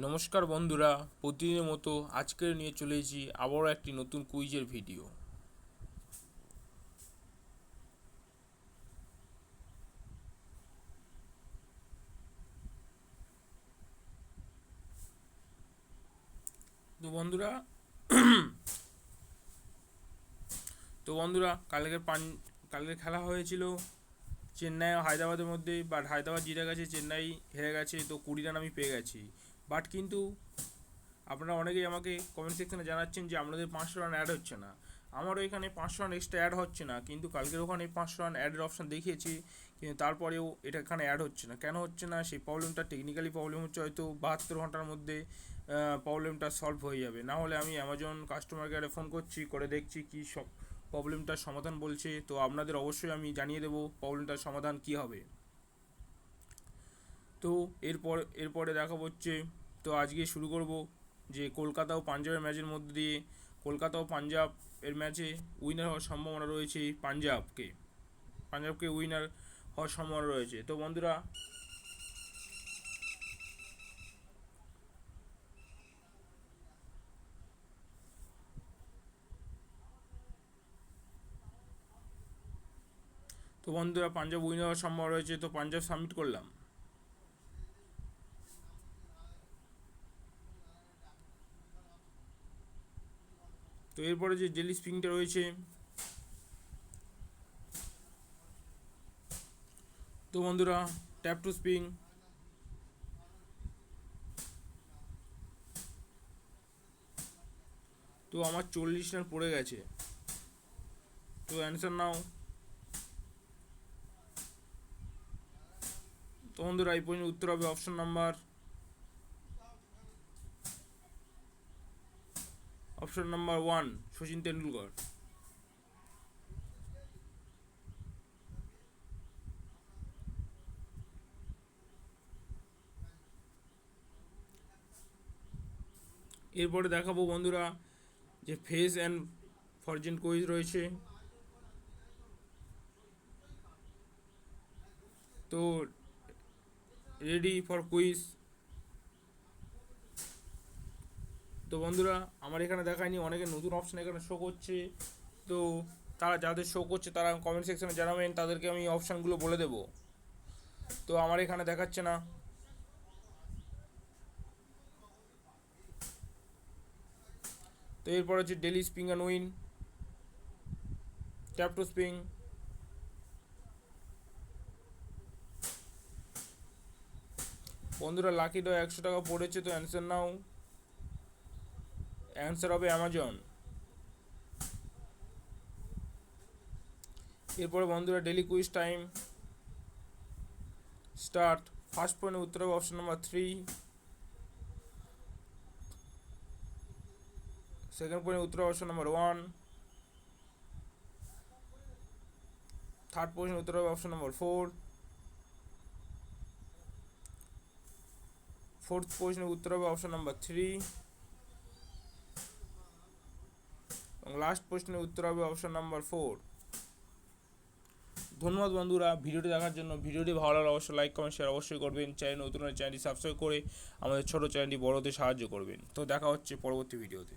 নমস্কার বন্ধুরা, প্রতিদিনের মতো আজকের নিয়ে চলে এসেছি আবারও একটি নতুন কুইজের ভিডিও। তো বন্ধুরা কালকের খেলা হয়েছিল চেন্নাই ও হায়দ্রাবাদের মধ্যে। বাট হায়দ্রাবাদ জিতে গেছে, চেন্নাই হেরে গেছে। তো 20 রান আমি পেয়ে গেছি। বাট কিন্তু আপনারা অনেকেই আমাকে কমেন্ট সেকশনে জানাচ্ছেন যে আপনাদের 500 রান অ্যাড হচ্ছে না। আমারও এখানে 500 রান এক্সট্রা অ্যাড হচ্ছে না, কিন্তু কালকের ওখানে 500 রান অ্যাডের অপশান দেখিয়েছি, কিন্তু তারপরেও এটা এখানে অ্যাড হচ্ছে না। কেন হচ্ছে না? সেই প্রবলেমটা টেকনিক্যালি প্রবলেম হচ্ছে, হয়তো 72 ঘন্টার মধ্যে প্রবলেমটা সলভ হয়ে যাবে। না হলে আমি অ্যামাজন কাস্টমার কেয়ারে ফোন করছি, করে দেখছি কী সব প্রবলেমটার সমাধান বলছে। তো আপনাদের অবশ্যই আমি জানিয়ে দেবো প্রবলেমটার সমাধান কী হবে। তো এরপরে দেখাবো হচ্ছে, তো আজকে শুরু করব যে কলকাতা ও পাঞ্জাবের ম্যাচের মধ্যে দিয়ে। কলকাতা ও পাঞ্জাব এর ম্যাচে উইনার হওয়ার সম্ভাবনা রয়েছে পাঞ্জাবকে উইনার হওয়ার সম্ভাবনা রয়েছে। তো বন্ধুরা পাঞ্জাব উইনার হওয়ার সম্ভাবনা রয়েছে, তো পাঞ্জাব সাবমিট করলাম। তো এরপরে যে ডেলি স্পিনটা রয়েছে, তো বন্ধুরা ট্যাপ টু স্পিন। তো আমার 40 রান পড়ে গেছে। তো অ্যান্সার নাও। তো বন্ধুরা এই পর্যন্ত উত্তর হবে অপশন নাম্বার 1, সচিন তেন্ডুলকর। এরপরে দেখাবো বন্ধুরা যে ফেস অ্যান্ড ফরজেন্ট কুইজ রয়েছে। তো রেডি ফর কুইজ। তো বন্ধুরা আমার এখানে দেখায়নি, অনেকে নতুন অপশান এখানে শো করছে। তো তারা যাদের শো করছে তারা কমেন্ট সেকশনে জানাবেন, তাদেরকে আমি অপশানগুলো বলে দেবো। তো আমার এখানে দেখাচ্ছে না। তো এরপর হচ্ছে daily spin and win, tap to spin. বন্ধুরা লাকি ড্র 100 টাকা পড়েছে, তো অ্যান্সার নাও। অ্যান্সার হবে অ্যামাজন। এরপরে বন্ধুরা daily quiz time start. First পয়েন্টে উত্তর হবে অপশন নাম্বার 3। সেকেন্ড পয়েন্টে উত্তর হবে অপশন নাম্বার 1। থার্ড পয়েন্টে উত্তর হবে অপশন নাম্বার 4। ফোর্থ পজিশনে উত্তর হবে অপশন নাম্বার 3 এবং লাস্ট পজিশনে উত্তর হবে অপশন নাম্বার 4। ধন্যবাদ বন্ধুরা ভিডিওটি দেখার জন্য। ভিডিওটি ভালো লাগলে অবশ্যই লাইক কমেন্ট শেয়ার অবশ্যই করবেন। চ্যানেল নতুন হলে চ্যানেলটি সাবস্ক্রাইব করে আমাদের ছোটো চ্যানেলটি বড় হতে সাহায্য করবেন। তো দেখা হচ্ছে পরবর্তী ভিডিওতে।